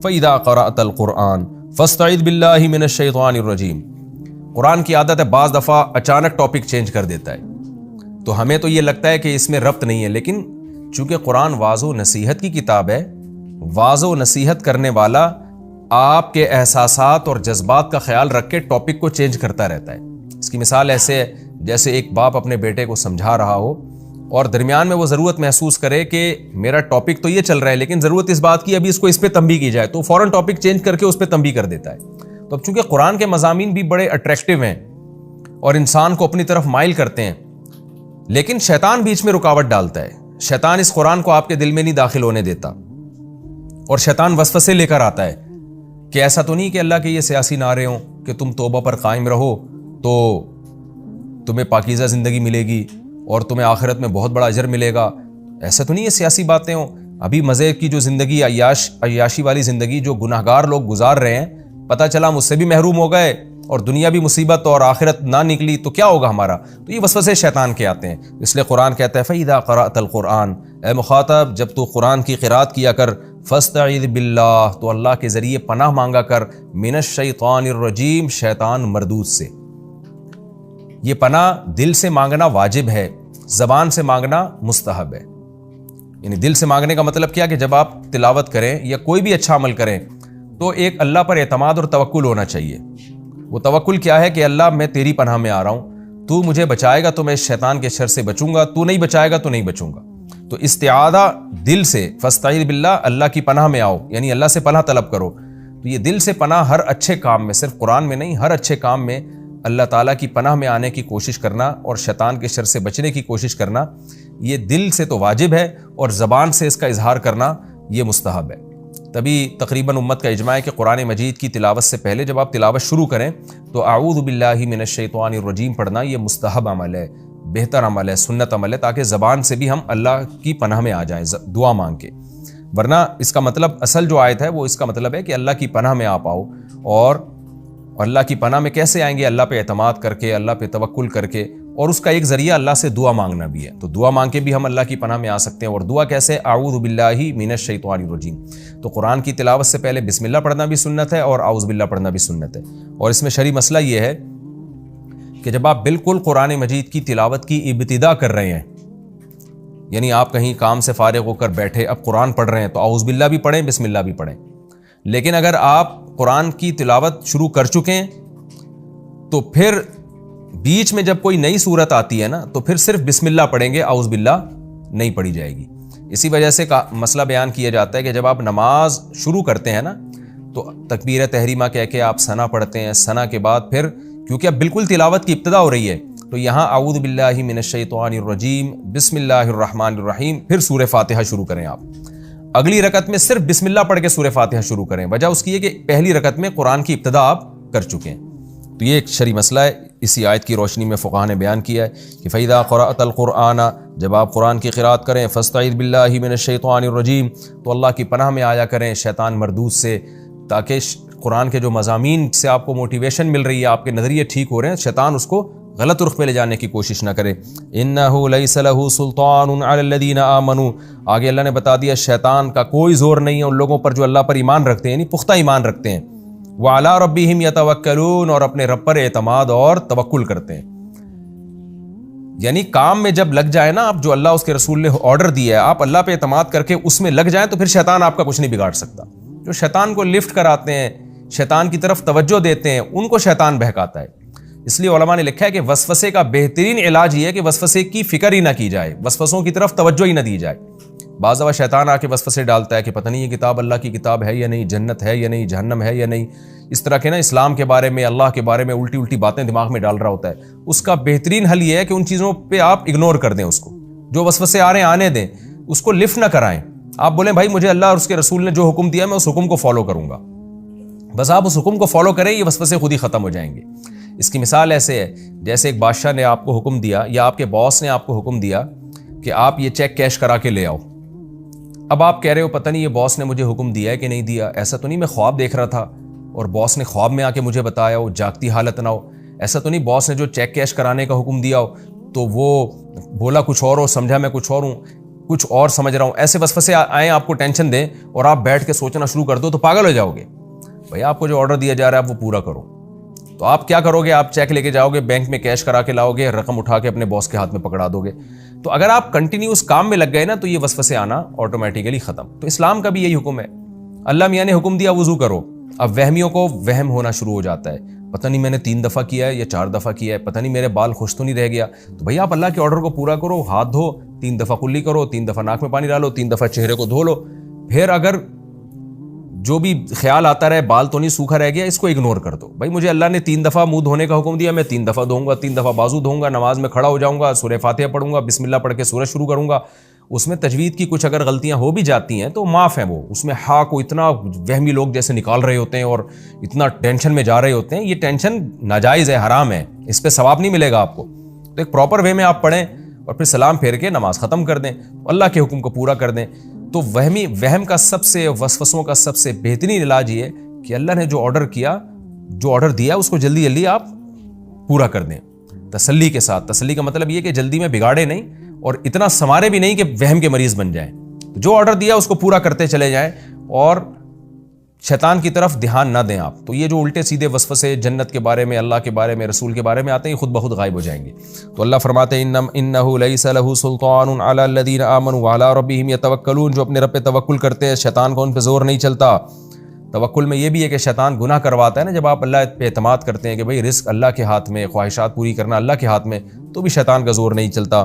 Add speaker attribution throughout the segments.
Speaker 1: فَإِذَا قَرَأْتَ الْقُرْآنَ فَاسْتَعِذْ بِاللَّهِ مِنَ الشَّيْطَانِ الرَّجِيمِ۔ قرآن کی عادت ہے بعض دفعہ اچانک ٹاپک چینج کر دیتا ہے، تو ہمیں تو یہ لگتا ہے کہ اس میں ربط نہیں ہے، لیکن چونکہ قرآن واعظ و نصیحت کی کتاب ہے، واعظ و نصیحت کرنے والا آپ کے احساسات اور جذبات کا خیال رکھ کے ٹاپک کو چینج کرتا رہتا ہے۔ اس کی مثال ایسے ہے جیسے ایک باپ اپنے بیٹے کو سمجھا رہا ہو اور درمیان میں وہ ضرورت محسوس کرے کہ میرا ٹاپک تو یہ چل رہا ہے لیکن ضرورت اس بات کی ابھی اس کو اس پہ تنبیہ کی جائے، تو فوراً ٹاپک چینج کر کے اس پہ تنبیہ کر دیتا ہے۔ تو اب چونکہ قرآن کے مضامین بھی بڑے اٹریکٹیو ہیں اور انسان کو اپنی طرف مائل کرتے ہیں، لیکن شیطان بیچ میں رکاوٹ ڈالتا ہے۔ شیطان اس قرآن کو آپ کے دل میں نہیں داخل ہونے دیتا، اور شیطان وسوسے لے کر آتا ہے کہ ایسا تو نہیں کہ اللہ کے یہ سیاسی نعرے ہوں کہ تم توبہ پر قائم رہو تو تمہیں پاکیزہ زندگی ملے گی اور تمہیں آخرت میں بہت بڑا اجر ملے گا، ایسا تو نہیں یہ سیاسی باتیں ہوں۔ ابھی مزے کی جو زندگی، عیاشی والی زندگی جو گناہگار لوگ گزار رہے ہیں، پتہ چلا مجھ سے بھی محروم ہو گئے اور دنیا بھی مصیبت اور آخرت نہ نکلی تو کیا ہوگا ہمارا؟ تو یہ وسوسے شیطان کے آتے ہیں۔ اس لیے قرآن کہتا ہے فَإِذَا قَرَأْتَ الْقُرْآنَ، اے مخاطب جب تو قرآن کی قرات کیا کر، فَاسْتَعِذْ بِاللَّهِ، تو اللہ کے ذریعے پناہ مانگا کر، مِنَ الشَّيْطَانِ الرَّجِيمِ، شیطان مردود سے۔ یہ پناہ دل سے مانگنا واجب ہے، زبان سے مانگنا مستحب ہے۔ یعنی دل سے مانگنے کا مطلب کیا کہ جب آپ تلاوت کریں یا کوئی بھی اچھا عمل کریں تو ایک اللہ پر اعتماد اور توکل ہونا چاہیے۔ وہ توکل کیا ہے کہ اللہ میں تیری پناہ میں آ رہا ہوں، تو مجھے بچائے گا تو میں شیطان کے شر سے بچوں گا، تو نہیں بچائے گا تو نہیں بچوں گا۔ تو استعاذہ دل سے، فاستعیذ باللہ، اللہ کی پناہ میں آؤ، یعنی اللہ سے پناہ طلب کرو۔ تو یہ دل سے پناہ ہر اچھے کام میں، صرف قرآن میں نہیں، ہر اچھے کام میں اللہ تعالیٰ کی پناہ میں آنے کی کوشش کرنا اور شیطان کے شر سے بچنے کی کوشش کرنا، یہ دل سے تو واجب ہے اور زبان سے اس کا اظہار کرنا یہ مستحب ہے۔ تبھی تقریباً امت کا اجماع ہے کہ قرآن مجید کی تلاوت سے پہلے جب آپ تلاوت شروع کریں تو اعوذ باللہ من الشیطان الرجیم پڑھنا یہ مستحب عمل ہے، بہتر عمل ہے، سنت عمل ہے، تاکہ زبان سے بھی ہم اللہ کی پناہ میں آ جائیں دعا مانگ کے۔ ورنہ اس کا مطلب، اصل جو آیت ہے وہ اس کا مطلب ہے کہ اللہ کی پناہ میں آپ آؤ، اور اللہ کی پناہ میں کیسے آئیں گے؟ اللہ پہ اعتماد کر کے، اللہ پہ توکل کر کے، اور اس کا ایک ذریعہ اللہ سے دعا مانگنا بھی ہے۔ تو دعا مانگ کے بھی ہم اللہ کی پناہ میں آ سکتے ہیں، اور دعا کیسے؟ اعوذ باللہ من الشیطان الرجیم۔ تو قرآن کی تلاوت سے پہلے بسم اللہ پڑھنا بھی سنت ہے اور اعوذ باللہ پڑھنا بھی سنت ہے۔ اور اس میں شرعی مسئلہ یہ ہے کہ جب آپ بالکل قرآن مجید کی تلاوت کی ابتدا کر رہے ہیں، یعنی آپ کہیں کام سے فارغ ہو کر بیٹھے اب قرآن پڑھ رہے ہیں، تو اعوذ باللہ بھی پڑھیں، بسم اللہ بھی پڑھیں۔ لیکن اگر آپ قرآن کی تلاوت شروع کر چکے ہیں تو پھر بیچ میں جب کوئی نئی صورت آتی ہے نا تو پھر صرف بسم اللہ پڑھیں گے، اعوذ باللہ نہیں پڑھی جائے گی۔ اسی وجہ سے مسئلہ بیان کیا جاتا ہے کہ جب آپ نماز شروع کرتے ہیں نا تو تکبیر تحریمہ کہہ کے آپ ثنا پڑھتے ہیں، ثنا کے بعد پھر کیونکہ اب بالکل تلاوت کی ابتدا ہو رہی ہے تو یہاں اعوذ باللہ من الشیطان الرجیم، بسم اللہ الرحمن الرحیم، پھر سورہ فاتحہ شروع کریں۔ آپ اگلی رکعت میں صرف بسم اللہ پڑھ کے سورہ فاتحہ شروع کریں، وجہ اس کی ہے کہ پہلی رکعت میں قرآن کی ابتدا آپ کر چکے ہیں۔ تو یہ ایک شرعی مسئلہ ہے، اسی آیت کی روشنی میں فقہاء نے بیان کیا ہے کہ فَإِذَا قَرَأْتَ الْقُرْآنَ، جب آپ قرآن کی قرات کریں، فَاسْتَعِذْ بِاللَّهِ مِنَ الشَّيْطَانِ الرَّجِيمِ، تو اللہ کی پناہ میں آیا کریں شیطان مردود سے، تاکہ قرآن کے جو مضامین سے آپ کو موٹیویشن مل رہی ہے، آپ کے نظریے ٹھیک ہو رہے ہیں، شیطان اس کو غلط رخ پہ لے جانے کی کوشش نہ کرے۔ إِنَّهُ لَيْسَ لَهُ سُلْطَانٌ عَلَى الَّذِينَ آمَنُوا، آگے اللہ نے بتا دیا شیطان کا کوئی زور نہیں ہے ان لوگوں پر جو اللہ پر ایمان رکھتے ہیں، یعنی پختہ ایمان رکھتے ہیں، وَعَلَىٰ رَبِّهِمْ يَتَوَكَّلُونَ، اور اپنے رب پر اعتماد اور توکل کرتے ہیں۔ یعنی کام میں جب لگ جائے نا آپ، جو اللہ اس کے رسول نے آرڈر دیا ہے، آپ اللہ پہ اعتماد کر کے اس میں لگ جائیں تو پھر شیطان آپ کا کچھ نہیں بگاڑ سکتا۔ جو شیطان کو لفٹ کراتے ہیں، شیطان کی طرف توجہ دیتے ہیں، ان کو شیطان بہکاتا ہے۔ اس لیے علماء نے لکھا ہے کہ وسوسے کا بہترین علاج یہ ہے کہ وسوسے کی فکر ہی نہ کی جائے، وسوسوں کی طرف توجہ ہی نہ دی جائے۔ بعض دفعہ شیطان آ کے وسوسے ڈالتا ہے کہ پتہ نہیں یہ کتاب اللہ کی کتاب ہے یا نہیں، جنت ہے یا نہیں، جہنم ہے یا نہیں، اس طرح کے نا اسلام کے بارے میں، اللہ کے بارے میں الٹی الٹی باتیں دماغ میں ڈال رہا ہوتا ہے۔ اس کا بہترین حل یہ ہے کہ ان چیزوں پہ آپ اگنور کر دیں، اس کو جو وسوسے آ رہے ہیں آنے دیں، اس کو لفٹ نہ کرائیں۔ آپ بولیں بھائی مجھے اللہ اور اس کے رسول نے جو حکم دیا میں اس حکم کو فالو کروں گا، بس آپ اس حکم کو فالو کریں، یہ وسوسے خود ہی ختم ہو جائیں گے۔ اس کی مثال ایسے ہے جیسے ایک بادشاہ نے آپ کو حکم دیا یا آپ کے باس نے آپ کو حکم دیا کہ آپ یہ چیک کیش کرا کے لے آؤ۔ اب آپ کہہ رہے ہو پتہ نہیں یہ باس نے مجھے حکم دیا ہے کہ نہیں دیا، ایسا تو نہیں میں خواب دیکھ رہا تھا اور باس نے خواب میں آ کے مجھے بتایا ہو، جاگتی حالت نہ ہو، ایسا تو نہیں باس نے جو چیک کیش کرانے کا حکم دیا ہو تو وہ بولا کچھ اور ہو، سمجھا میں کچھ اور ہوں۔ کچھ اور سمجھ رہا ہوں، ایسے وسوسے آئیں آپ کو ٹینشن دیں اور آپ بیٹھ کے سوچنا شروع کر دو تو پاگل ہو جاؤ گے. بھائی آپ کو جو آرڈر دیا جا رہا ہے آپ وہ پورا کرو. تو آپ کیا کرو گے؟ آپ چیک لے کے جاؤ گے، بینک میں کیش کرا کے لاؤ گے، رقم اٹھا کے اپنے باس کے ہاتھ میں پکڑا دو گے. تو اگر آپ کنٹینیوس کام میں لگ گئے نا تو یہ وسوسے آنا آٹومیٹیکلی ختم. تو اسلام کا بھی یہی حکم ہے. اللہ میاں نے حکم دیا وضو کرو، اب وہمیوں کو وہم ہونا شروع ہو جاتا ہے، پتہ نہیں میں نے 3 دفعہ کیا ہے یا 4 دفعہ کیا ہے، پتہ نہیں میرے بال خوش تو نہیں رہ گیا. تو بھئی آپ اللہ کے آرڈر کو پورا کرو، ہاتھ دھو، 3 دفعہ کلی کرو، 3 دفعہ ناک میں پانی ڈالو، 3 دفعہ چہرے کو دھو لو. پھر اگر جو بھی خیال آتا رہے بال تو نہیں سوکھا رہ گیا، اس کو اگنور کر دو. بھائی مجھے اللہ نے 3 دفعہ منہ دھونے کا حکم دیا، میں 3 دفعہ دھوں گا، 3 دفعہ بازو دھوں گا، نماز میں کھڑا ہو جاؤں گا، سورہ فاتحہ پڑھوں گا، بسم اللہ پڑھ کے سورہ شروع کروں گا. اس میں تجوید کی کچھ اگر غلطیاں ہو بھی جاتی ہیں تو معاف ہیں وہ. اس میں ہا کو اتنا وہمی لوگ جیسے نکال رہے ہوتے ہیں اور اتنا ٹینشن میں جا رہے ہوتے ہیں، یہ ٹینشن ناجائز ہے، حرام ہے، اس پہ ثواب نہیں ملے گا آپ کو. تو ایک پراپر وے میں آپ پڑھیں اور پھر سلام پھیر کے نماز ختم کر دیں، اللہ کے حکم کو پورا کر دیں. تو وہم کا سب سے، وسوسوں کا سب سے بہترین علاج یہ کہ اللہ نے جو آرڈر کیا، جو آرڈر دیا اس کو جلدی جلدی آپ پورا کر دیں تسلی کے ساتھ. تسلی کا مطلب یہ کہ جلدی میں بگاڑے نہیں اور اتنا سنوارے بھی نہیں کہ وہم کے مریض بن جائیں. جو آرڈر دیا اس کو پورا کرتے چلے جائیں اور شیطان کی طرف دھیان نہ دیں آپ. تو یہ جو الٹے سیدھے وسوسے جنت کے بارے میں، اللہ کے بارے میں، رسول کے بارے میں آتے ہیں، یہ خود بخود غائب ہو جائیں گے. تو اللہ فرماتے ہیں انہ لیس لہ سلطان علی الذین آمنوا وعلی ربہم یتوکلون. جو اپنے رب پہ توکل کرتے ہیں شیطان کو ان پہ زور نہیں چلتا. توکل میں یہ بھی ہے کہ شیطان گناہ کرواتا ہے نا. جب آپ اللہ پہ اعتماد کرتے ہیں کہ بھئی رزق اللہ کے ہاتھ میں، خواہشات پوری کرنا اللہ کے ہاتھ میں، تو بھی شیطان کا زور نہیں چلتا.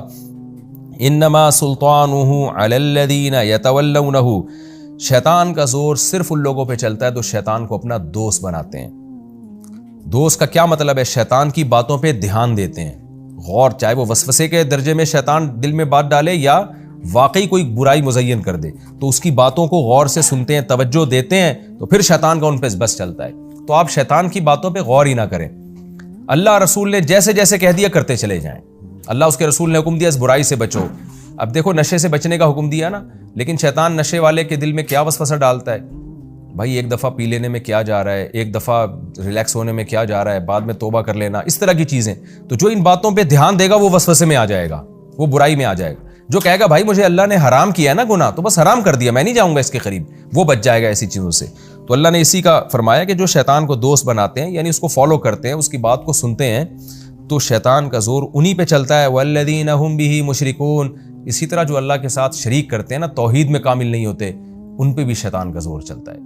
Speaker 1: انما سلطانہ علی الذین یتولونہ. شیطان کا زور صرف ان لوگوں پہ چلتا ہے تو شیطان کو اپنا دوست بناتے ہیں. دوست کا کیا مطلب ہے؟ شیطان کی باتوں پہ دھیان دیتے ہیں، غور، چاہے وہ وسوسے کے درجے میں شیطان دل میں بات ڈالے یا واقعی کوئی برائی مزین کر دے، تو اس کی باتوں کو غور سے سنتے ہیں، توجہ دیتے ہیں، تو پھر شیطان کا ان پہ بس چلتا ہے. تو آپ شیطان کی باتوں پہ غور ہی نہ کریں. اللہ رسول نے جیسے جیسے کہہ دیا کرتے چلے جائیں. اللہ اس کے رسول نے حکم دیا اس برائی سے بچو. اب دیکھو نشے سے بچنے کا حکم دیا نا، لیکن شیطان نشے والے کے دل میں کیا وسوسہ ڈالتا ہے. بھائی ایک دفعہ پی لینے میں کیا جا رہا ہے، ایک دفعہ ریلیکس ہونے میں کیا جا رہا ہے، بعد میں توبہ کر لینا، اس طرح کی چیزیں. تو جو ان باتوں پہ دھیان دے گا وہ وسوسے میں آ جائے گا، وہ برائی میں آ جائے گا. جو کہے گا بھائی مجھے اللہ نے حرام کیا ہے نا گناہ، تو بس حرام کر دیا، میں نہیں جاؤں گا اس کے قریب، وہ بچ جائے گا ایسی چیزوں سے. تو اللہ نے اسی کا فرمایا کہ جو شیطان کو دوست بناتے ہیں، یعنی اس کو فالو کرتے ہیں، اس کی بات کو سنتے ہیں، تو شیطان کا زور انہی پہ چلتا ہے. والذین هم به مشرکون. اسی طرح جو اللہ کے ساتھ شریک کرتے ہیں نا، توحید میں کامل نہیں ہوتے، ان پہ بھی شیطان کا زور چلتا ہے.